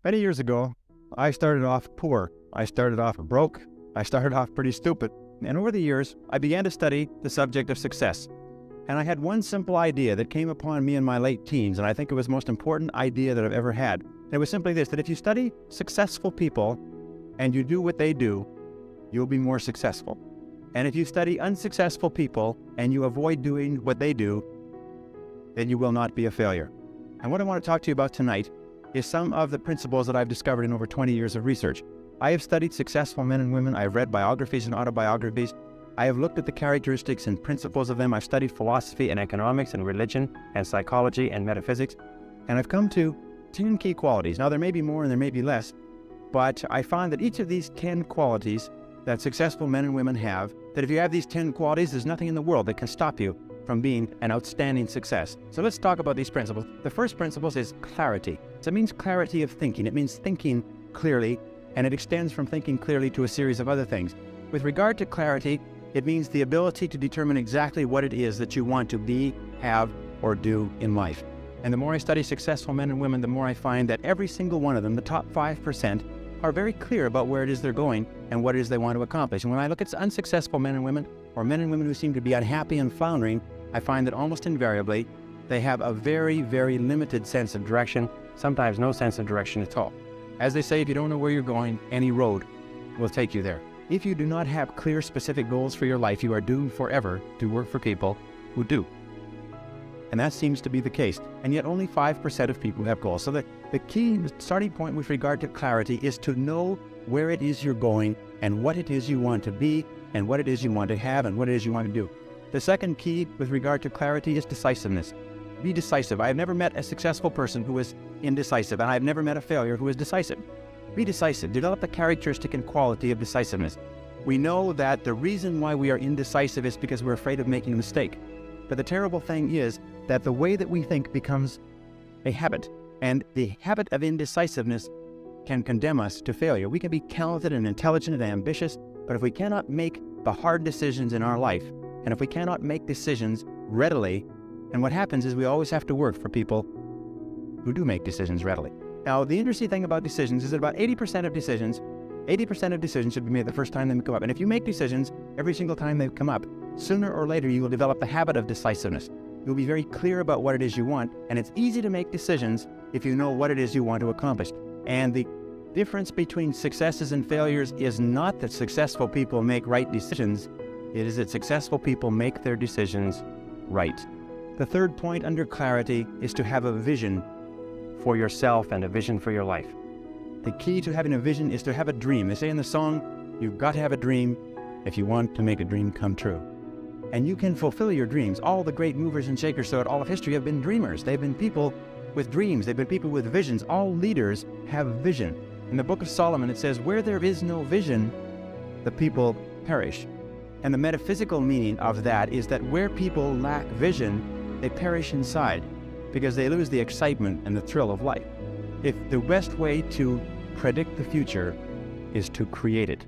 Many years ago, I started off poor. I started off broke. I started off pretty stupid. And over the years, I began to study the subject of success. And I had one simple idea that came upon me in my late teens, and I think it was the most important idea that I've ever had. And it was simply this, that if you study successful people and you do what they do, you'll be more successful. And if you study unsuccessful people and you avoid doing what they do, then you will not be a failure. And what I want to talk to you about tonight is some of the principles that I've discovered in over 20 years of research. I have studied successful men and women. I've read biographies and autobiographies. I have looked at the characteristics and principles of them. I've studied philosophy and economics and religion and psychology and metaphysics. And I've come to 10 key qualities. Now, there may be more and there may be less, but I find that each of these 10 qualities that successful men and women have, that if you have these 10 qualities, there's nothing in the world that can stop you from being an outstanding success. So let's talk about these principles. The first principle is clarity. So it means clarity of thinking. It means thinking clearly, and it extends from thinking clearly to a series of other things. With regard to clarity, it means the ability to determine exactly what it is that you want to be, have, or do in life. And the more I study successful men and women, the more I find that every single one of them, the top 5%, are very clear about where it is they're going and what it is they want to accomplish. And when I look at unsuccessful men and women, or men and women who seem to be unhappy and floundering, I find that almost invariably, they have a very, very limited sense of direction, sometimes no sense of direction at all. As they say, if you don't know where you're going, any road will take you there. If you do not have clear, specific goals for your life, you are doomed forever to work for people who do. And that seems to be the case. And yet only 5% of people have goals. So the key starting point with regard to clarity is to know where it is you're going and what it is you want to be and what it is you want to have and what it is you want to do. The second key with regard to clarity is decisiveness. Be decisive. I have never met a successful person who is indecisive, and I have never met a failure who is decisive. Be decisive. Develop the characteristic and quality of decisiveness. We know that the reason why we are indecisive is because we're afraid of making a mistake. But the terrible thing is that the way that we think becomes a habit, and the habit of indecisiveness can condemn us to failure. We can be talented and intelligent and ambitious, but if we cannot make the hard decisions in our life, and if we cannot make decisions readily, and what happens is we always have to work for people who do make decisions readily. Now, the interesting thing about decisions is that about 80% of decisions should be made the first time they come up. And if you make decisions every single time they come up, sooner or later you will develop the habit of decisiveness. You'll be very clear about what it is you want, and it's easy to make decisions if you know what it is you want to accomplish. And the difference between successes and failures is not that successful people make right decisions, it is that successful people make their decisions right. The third point under clarity is to have a vision for yourself and a vision for your life. The key to having a vision is to have a dream. They say in the song, you've got to have a dream if you want to make a dream come true. And you can fulfill your dreams. All the great movers and shakers throughout all of history have been dreamers. They've been people with dreams. They've been people with visions. All leaders have vision. In the book of Solomon, it says, where there is no vision, the people perish. And the metaphysical meaning of that is that where people lack vision, they perish inside because they lose the excitement and the thrill of life. If the best way to predict the future is to create it,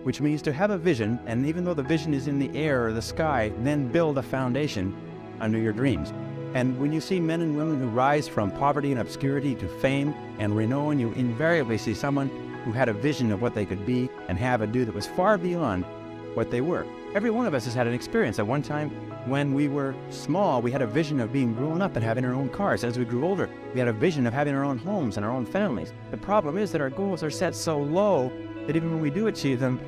which means to have a vision, and even though the vision is in the air or the sky, then build a foundation under your dreams. And when you see men and women who rise from poverty and obscurity to fame and renown, you invariably see someone who had a vision of what they could be and have and do that was far beyond what they were. Every one of us has had an experience. At one time when we were small, we had a vision of being grown up and having our own cars. As we grew older, we had a vision of having our own homes and our own families. The problem is that our goals are set so low that even when we do achieve them,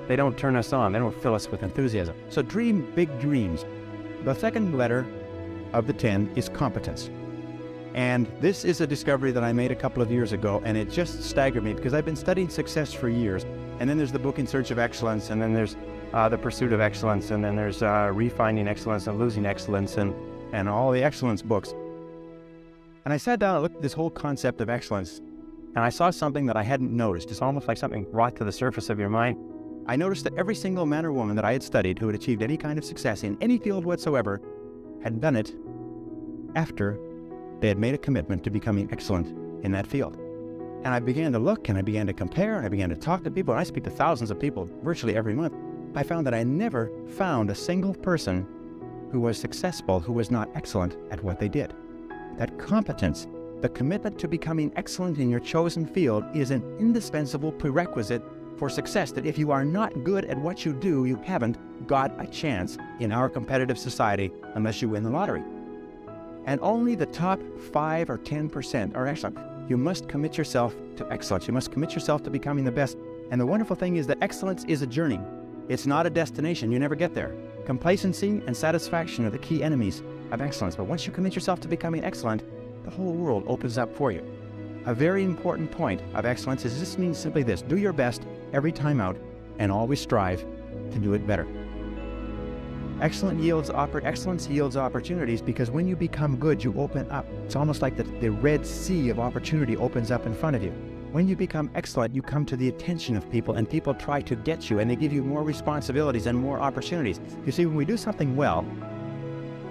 they don't turn us on. They don't fill us with enthusiasm. So dream big dreams. The second letter of the 10 is competence. And this is a discovery that I made a couple of years ago, and it just staggered me because I've been studying success for years. And then there's the book In Search of Excellence, and then there's The Pursuit of Excellence, and then there's Refining Excellence and Losing Excellence, and all the excellence books. And I sat down and looked at this whole concept of excellence, and I saw something that I hadn't noticed. It's almost like something brought to the surface of your mind. I noticed that every single man or woman that I had studied who had achieved any kind of success in any field whatsoever had done it after they had made a commitment to becoming excellent in that field. And I began to look, and I began to compare, and I began to talk to people, and I speak to thousands of people virtually every month. I found that I never found a single person who was successful who was not excellent at what they did. That competence The commitment to becoming excellent in your chosen field is an indispensable prerequisite for success, that if you are not good at what you do, you haven't got a chance in our competitive society unless you win the lottery. And only the top 5 or 10% are excellent. You must commit yourself to excellence. You must commit yourself to becoming the best. And the wonderful thing is that excellence is a journey. It's not a destination. You never get there. Complacency and satisfaction are the key enemies of excellence. But once you commit yourself to becoming excellent, the whole world opens up for you. A very important point of excellence is this means simply this: do your best every time out and always strive to do it better. Excellence yields opportunities, because when you become good, you open up. It's almost like the Red Sea of opportunity opens up in front of you. When you become excellent, you come to the attention of people, and people try to get you, and they give you more responsibilities and more opportunities. You see, when we do something well,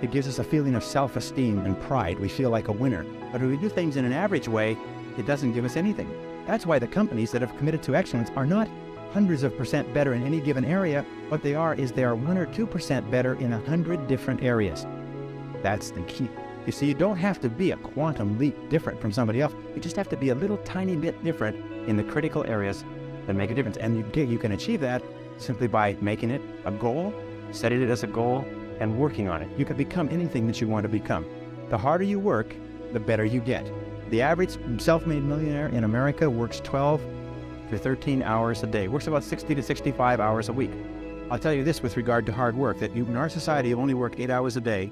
it gives us a feeling of self-esteem and pride. We feel like a winner. But when we do things in an average way, it doesn't give us anything. That's why the companies that have committed to excellence are not hundreds of percent better in any given area. What they are is they are 1 or 2% better in 100 different areas. That's the key. You see, you don't have to be a quantum leap different from somebody else. You just have to be a little tiny bit different in the critical areas that make a difference. And you can achieve that simply by making it a goal, setting it as a goal, and working on it. You can become anything that you want to become. The harder you work, the better you get. The average self-made millionaire in America works 12 to 13 hours a day, works about 60 to 65 hours a week. I'll tell you this with regard to hard work, that in our society, you only work 8 hours a day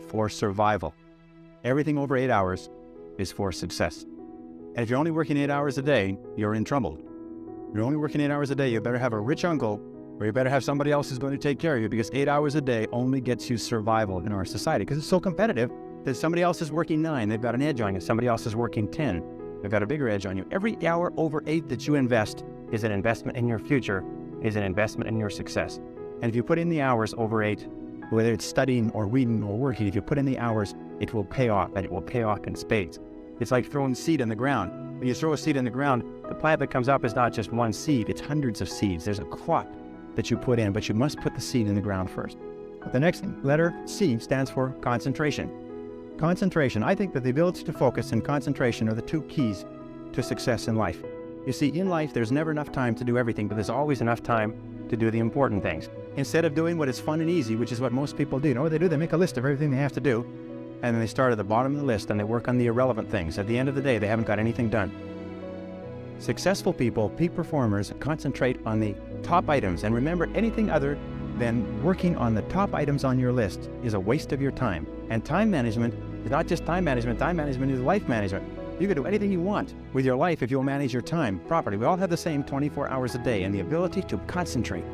for survival. Everything over 8 hours is for success. And if you're only working 8 hours a day, you're in trouble. You're only working 8 hours a day, you better have a rich uncle, or you better have somebody else who's going to take care of you, because 8 hours a day only gets you survival in our society, because it's so competitive that somebody else is working 9, they've got an edge on you. Somebody else is working 10, they've got a bigger edge on you. Every hour over 8 that you invest is an investment in your future, is an investment in your success. And if you put in the hours over 8, whether it's studying or reading or working, if you put in the hours, it will pay off, and it will pay off in spades. It's like throwing seed in the ground. When you throw a seed in the ground, the plant that comes up is not just one seed, it's hundreds of seeds. There's a crop that you put in, but you must put the seed in the ground first. But the next letter, C, stands for concentration. Concentration. I think that the ability to focus and concentration are the 2 keys to success in life. You see, in life, there's never enough time to do everything, but there's always enough time to do the important things. Instead of doing what is fun and easy, which is what most people do, you know what they do? They make a list of everything they have to do, and then they start at the bottom of the list and they work on the irrelevant things. At the end of the day, they haven't got anything done. Successful people, peak performers, concentrate on the top items, and remember, anything other than working on the top items on your list is a waste of your time. And time management is not just time management is life management. You can do anything you want with your life if you'll manage your time properly. We all have the same 24 hours a day, and the ability to concentrate,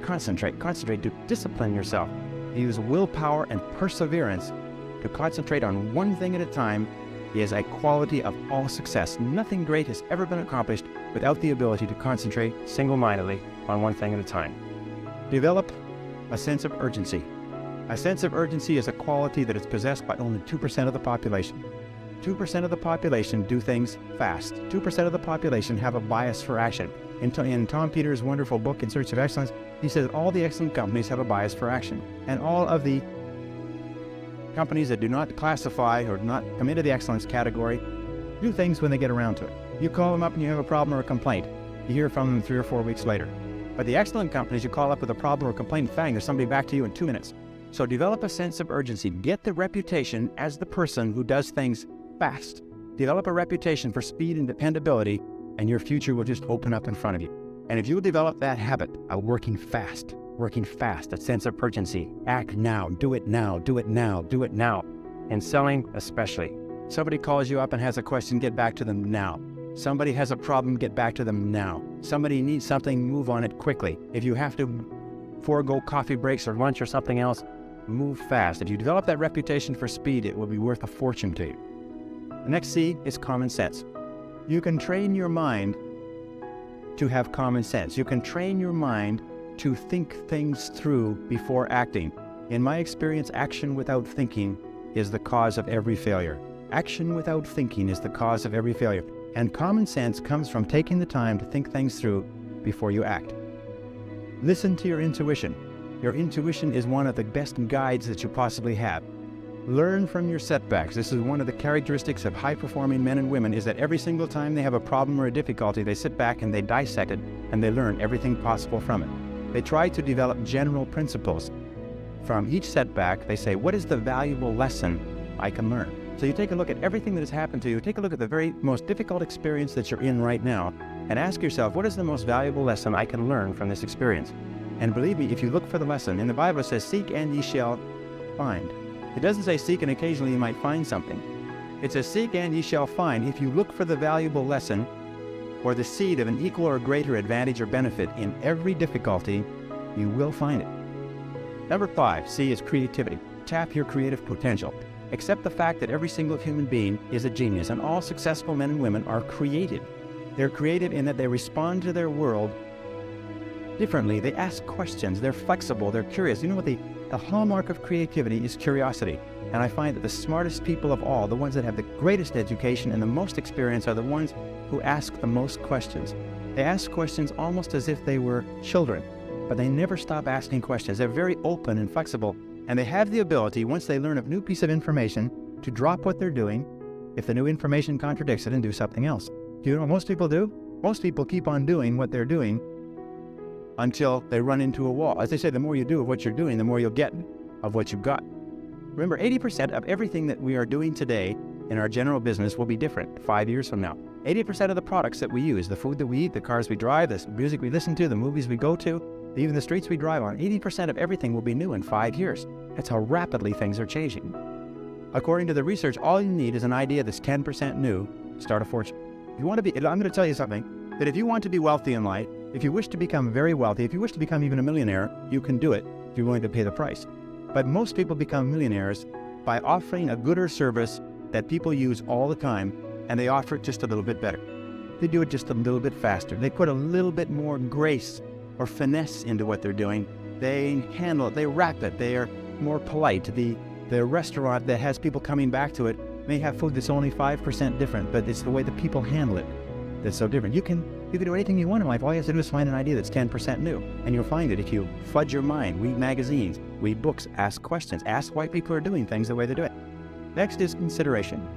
to discipline yourself, to use willpower and perseverance to concentrate on one thing at a time is a quality of all success. Nothing great has ever been accomplished without the ability to concentrate single-mindedly on one thing at a time. Develop a sense of urgency. A sense of urgency is a quality that is possessed by only 2% of the population. 2% of the population do things fast. 2% of the population have a bias for action. In Tom Peters' wonderful book, In Search of Excellence, he says all the excellent companies have a bias for action. And all of the companies that do not classify or do not come into the excellence category do things when they get around to it. You call them up and you have a problem or a complaint. You hear from them 3 or 4 weeks later. But the excellent companies, you call up with a problem or complaint, bang, there's somebody back to you in 2 minutes. So develop a sense of urgency. Get the reputation as the person who does things fast. Develop a reputation for speed and dependability, and your future will just open up in front of you. And if you develop that habit of working fast, a sense of urgency, act now, do it now, do it now, do it now. And selling especially. Somebody calls you up and has a question, get back to them now. Somebody has a problem, get back to them now. Somebody needs something, move on it quickly. If you have to forego coffee breaks or lunch or something else, move fast. If you develop that reputation for speed, it will be worth a fortune to you. The next C is common sense. You can train your mind to have common sense. You can train your mind to think things through before acting. In my experience, action without thinking is the cause of every failure. Action without thinking is the cause of every failure. And common sense comes from taking the time to think things through before you act. Listen to your intuition. Your intuition is one of the best guides that you possibly have. Learn from your setbacks. This is one of the characteristics of high-performing men and women, is that every single time they have a problem or a difficulty, they sit back and they dissect it and they learn everything possible from it. They try to develop general principles. From each setback, they say, what is the valuable lesson I can learn? So you take a look at everything that has happened to you, take a look at the very most difficult experience that you're in right now, and ask yourself, what is the most valuable lesson I can learn from this experience? And believe me, if you look for the lesson, in the Bible it says, seek and ye shall find. It doesn't say seek and occasionally you might find something. It says seek and ye shall find. If you look for the valuable lesson or the seed of an equal or greater advantage or benefit in every difficulty, you will find it. Number 5, C, is creativity. Tap your creative potential. Accept the fact that every single human being is a genius, and all successful men and women are creative. They're creative in that they respond to their world differently. They ask questions. They're flexible. They're curious. You know what the hallmark of creativity is? Curiosity. And I find that the smartest people of all, the ones that have the greatest education and the most experience, are the ones who ask the most questions. They ask questions almost as if they were children, but they never stop asking questions. They're very open and flexible, and they have the ability, once they learn a new piece of information, to drop what they're doing if the new information contradicts it and do something else. Do you know what most people do? Most people keep on doing what they're doing until they run into a wall. As they say, the more you do of what you're doing, the more you'll get of what you've got. Remember, 80% of everything that we are doing today in our general business will be different 5 years from now. 80% of the products that we use, the food that we eat, the cars we drive, the music we listen to, the movies we go to, even the streets we drive on, 80% of everything will be new in 5 years. That's how rapidly things are changing. According to the research, all you need is an idea that's 10% new to start a fortune. If you want to be, I'm going to tell you something, that if you want to be wealthy in life, if you wish to become very wealthy, if you wish to become even a millionaire, you can do it if you're willing to pay the price. But most people become millionaires by offering a good or service that people use all the time, and they offer it just a little bit better. They do it just a little bit faster. They put a little bit more grace or finesse into what they're doing. They handle it, they wrap it, they are more polite. The restaurant that has people coming back to it may have food that's only 5% different, but it's the way the people handle it that's so different. You can do anything you want in life. All you have to do is find an idea that's 10% new, and you'll find it if you fudge your mind, read magazines, read books, ask questions, ask why people are doing things the way they do it. Next is consideration.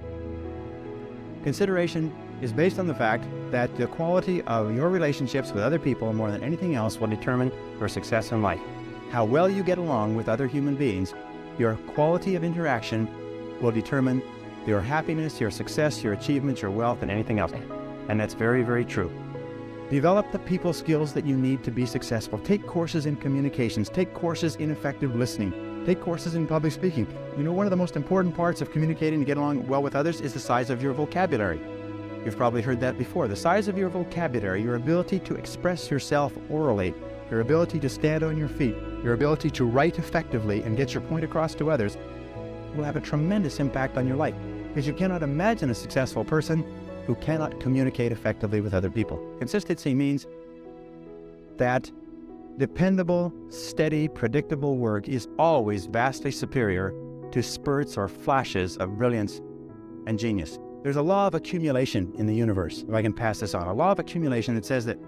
Consideration is based on the fact that the quality of your relationships with other people more than anything else will determine your success in life. How well you get along with other human beings, your quality of interaction will determine your happiness, your success, your achievements, your wealth, and anything else. And that's very, very true. Develop the people skills that you need to be successful. Take courses in communications. Take courses in effective listening. Take courses in public speaking. You know, one of the most important parts of communicating and getting along well with others is the size of your vocabulary. You've probably heard that before. The size of your vocabulary, your ability to express yourself orally, your ability to stand on your feet, your ability to write effectively and get your point across to others will have a tremendous impact on your life, because you cannot imagine a successful person who cannot communicate effectively with other people. Consistency means that dependable, steady, predictable work is always vastly superior to spurts or flashes of brilliance and genius. There's a law of accumulation in the universe, if I can pass this on. A law of accumulation that says that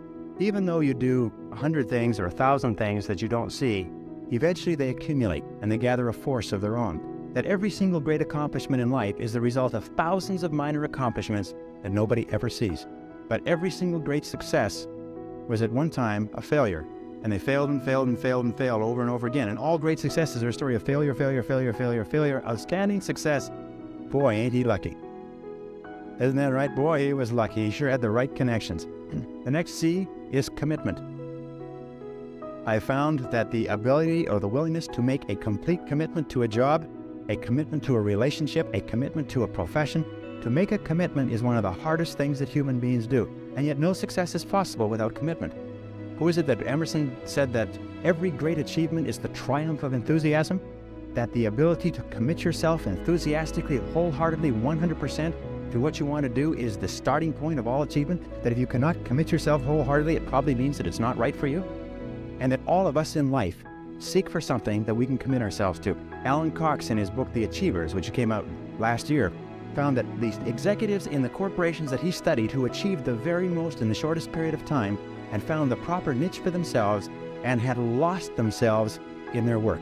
even though you do 100 things or 1,000 things that you don't see, eventually they accumulate and they gather a force of their own. That every single great accomplishment in life is the result of thousands of minor accomplishments that nobody ever sees. But every single great success was at one time a failure, and they failed and failed and failed and failed over and over again. And all great successes are a story of failure, failure, failure, failure, failure. Outstanding success. Boy, ain't he lucky. Isn't that right? Boy, he was lucky. He sure had the right connections. The next C is commitment. I found that the ability or the willingness to make a complete commitment to a job, a commitment to a relationship, a commitment to a profession, to make a commitment is one of the hardest things that human beings do. And yet no success is possible without commitment. Who is it that Emerson said that every great achievement is the triumph of enthusiasm? That the ability to commit yourself enthusiastically, wholeheartedly, 100% to what you want to do is the starting point of all achievement? That if you cannot commit yourself wholeheartedly, it probably means that it's not right for you? And that all of us in life seek for something that we can commit ourselves to. Alan Cox, in his book, The Achievers, which came out last year, found that the executives in the corporations that he studied who achieved the very most in the shortest period of time and found the proper niche for themselves and had lost themselves in their work.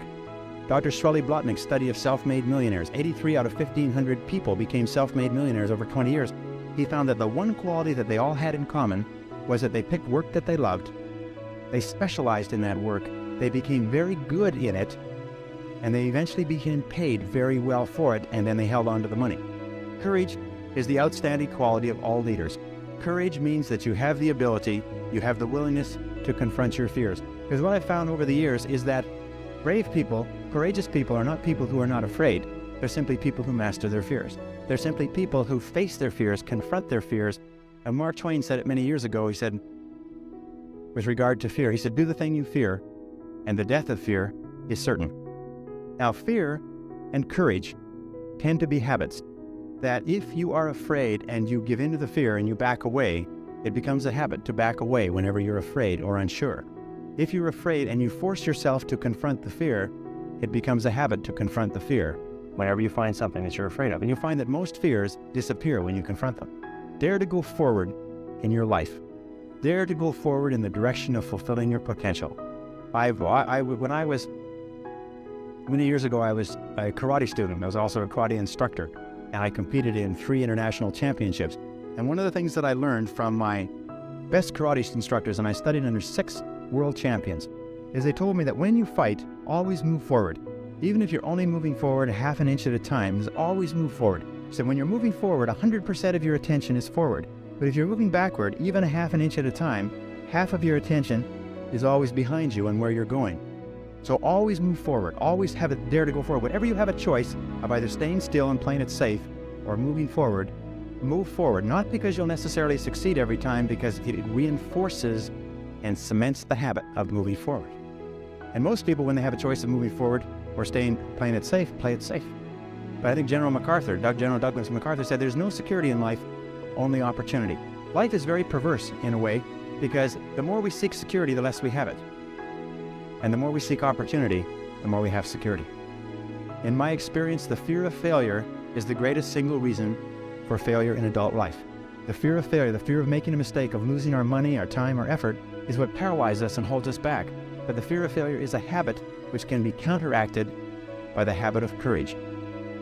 Dr. Shirley Blotnick's study of self-made millionaires, 83 out of 1,500 people became self-made millionaires over 20 years. He found that the one quality that they all had in common was that they picked work that they loved, they specialized in that work, they became very good in it, and they eventually became paid very well for it, and then they held on to the money. Courage is the outstanding quality of all leaders. Courage means that you have the ability, you have the willingness to confront your fears. Because what I've found over the years is that brave people, courageous people are not people who are not afraid. They're simply people who master their fears. They're simply people who face their fears, confront their fears. And Mark Twain said it many years ago. He said, with regard to fear, he said, do the thing you fear, and the death of fear is certain. Now, fear and courage tend to be habits. That if you are afraid and you give in to the fear and you back away, it becomes a habit to back away whenever you're afraid or unsure. If you're afraid and you force yourself to confront the fear, it becomes a habit to confront the fear whenever you find something that you're afraid of. And you'll find that most fears disappear when you confront them. Dare to go forward in your life. Dare to go forward in the direction of fulfilling your potential. Many years ago, I was a karate student. I was also a karate instructor, and I competed in 3 international championships. And one of the things that I learned from my best karate instructors, and I studied under 6 world champions, is they told me that when you fight, always move forward. Even if you're only moving forward a half an inch at a time, always move forward. So when you're moving forward, 100% of your attention is forward. But if you're moving backward, even a half an inch at a time, half of your attention is always behind you and where you're going. So always move forward, always have it dare to go forward. Whenever you have a choice of either staying still and playing it safe or moving forward, move forward. Not because you'll necessarily succeed every time, because it reinforces and cements the habit of moving forward. And most people, when they have a choice of moving forward or playing it safe, play it safe. But I think General Douglas MacArthur said there's no security in life, only opportunity. Life is very perverse in a way, because the more we seek security, the less we have it. And the more we seek opportunity, the more we have security. In my experience, the fear of failure is the greatest single reason for failure in adult life. The fear of failure, the fear of making a mistake, of losing our money, our time, our effort, is what paralyzes us and holds us back. But the fear of failure is a habit which can be counteracted by the habit of courage.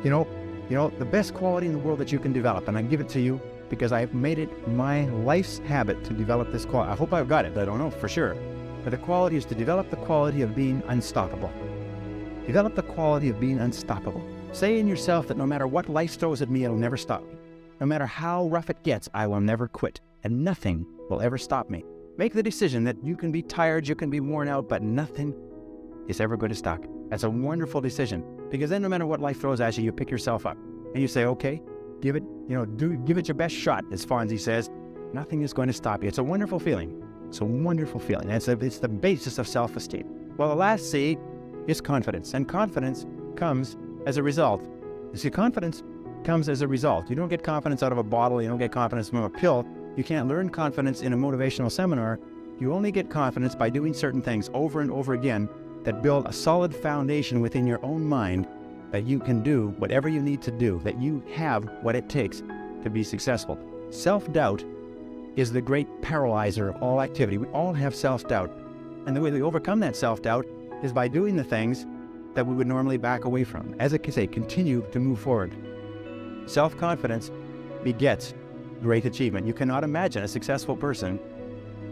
You know, the best quality in the world that you can develop, and I give it to you because I've made it my life's habit to develop this quality. I hope I've got it, I don't know for sure. But the quality is to develop the quality of being unstoppable. Develop the quality of being unstoppable. Say in yourself that no matter what life throws at me, it'll never stop me. No matter how rough it gets, I will never quit, and nothing will ever stop me. Make the decision that you can be tired, you can be worn out, but nothing is ever going to stop you. That's a wonderful decision, because then no matter what life throws at you, you pick yourself up and you say, okay, give it your best shot, as Fonzie says. Nothing is going to stop you. It's a wonderful feeling. It's a wonderful feeling. It's the basis of self-esteem. Well, the last C is confidence, and confidence comes as a result. You see, confidence comes as a result. You don't get confidence out of a bottle. You don't get confidence from a pill. You can't learn confidence in a motivational seminar. You only get confidence by doing certain things over and over again that build a solid foundation within your own mind that you can do whatever you need to do, that you have what it takes to be successful. Self-doubt is the great paralyzer of all activity. We all have self-doubt. And the way we overcome that self-doubt is by doing the things that we would normally back away from. As I say, continue to move forward. Self-confidence begets great achievement. You cannot imagine a successful person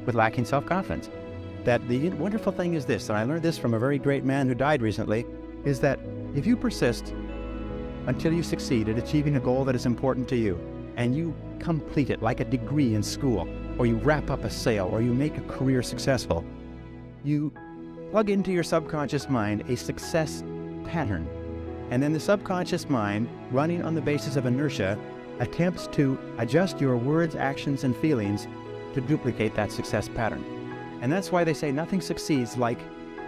with lacking self-confidence. That the wonderful thing is this, and I learned this from a very great man who died recently, is that if you persist until you succeed at achieving a goal that is important to you, and you complete it like a degree in school, or you wrap up a sale, or you make a career successful, you plug into your subconscious mind a success pattern. And then the subconscious mind, running on the basis of inertia, attempts to adjust your words, actions, and feelings to duplicate that success pattern. And that's why they say nothing succeeds like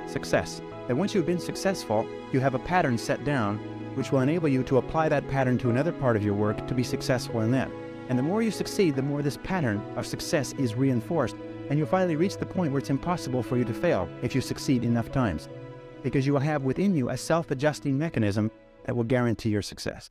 success. That once you've been successful, you have a pattern set down which will enable you to apply that pattern to another part of your work to be successful in that. And the more you succeed, the more this pattern of success is reinforced. And you'll finally reach the point where it's impossible for you to fail if you succeed enough times, because you will have within you a self-adjusting mechanism that will guarantee your success.